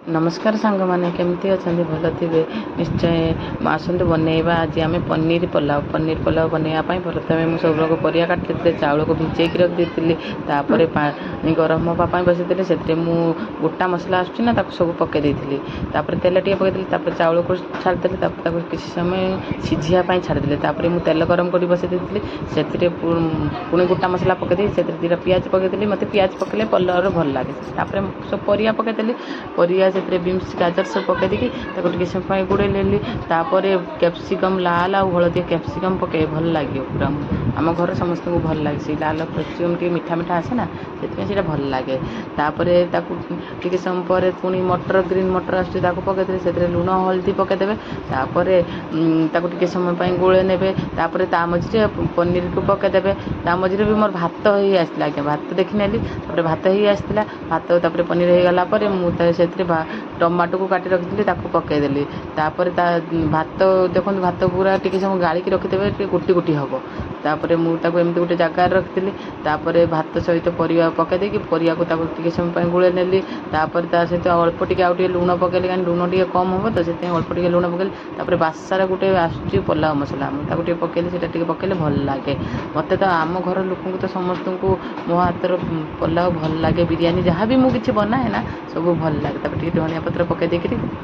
नमस्कार सांग मैंने केमती अच्छा भल थे निश्चय आसतु बनइबा आज आम पनीर पुलाव बनवाई प्रथम मुझे सब लोग परिया काटि चाउल को भिजे रखी तापर पानी गरम हाँपाई बसई से गोटा मसला आसूँ ना सब पकई तापर तेल टे पकई चाउल को छाड़देली किसी समय सीझापी छाड़देली मुझे तेल गरम कर बसई से पुणी गोटा मसला पकई से दीटा पिज पकईदी मत पिज पकड़े कलर भल लगे सब परिया पकईदेली परिया से बीन्स गाजर सब पकई देकी टे समय गुड़े लेली कैप्सिकम लाल आउ हलदिया कैप्सिकम पकई भल लगे पूरा आम घर समस्त को भल लगे लाल कैप्सिकम टे मीठा मीठा आसे ना से भल लगे टे समय पर पुणी मटर ग्रीन मटर आस पकईदे से लुण हल्दी पकईदे टे समय गोले ने मझे पनीर को पकईदे मझे भी मोर भात ही आसला आज्ञा भात देखी नेली भात ही आसला भात पनीर हो गलापर मुझे टमाटो को काटी रखी पकईदेली भात देखो भात पूरा टी समय गाड़ी रखिदे गोटी गोटी हम तापर मुझे गोटे जगार रखी भात सहित परिया पकईदे परिया को टे समय गुड़े नेली सहित अल्प टे लुण पकईली कहीं लुण टे कम हम तो से अल्प टे लुण पकईली बासार गोटे आसूँ पुलाव मसला मुझे पकईली से पकईले भल लगे मत तो आम घर लोक तो समस्त को मो हाथर पुलाव भल लगे बिरियानी जहाँ भी मुझे बनाए ना सब भल लगे धनिया पत्र पकई देकर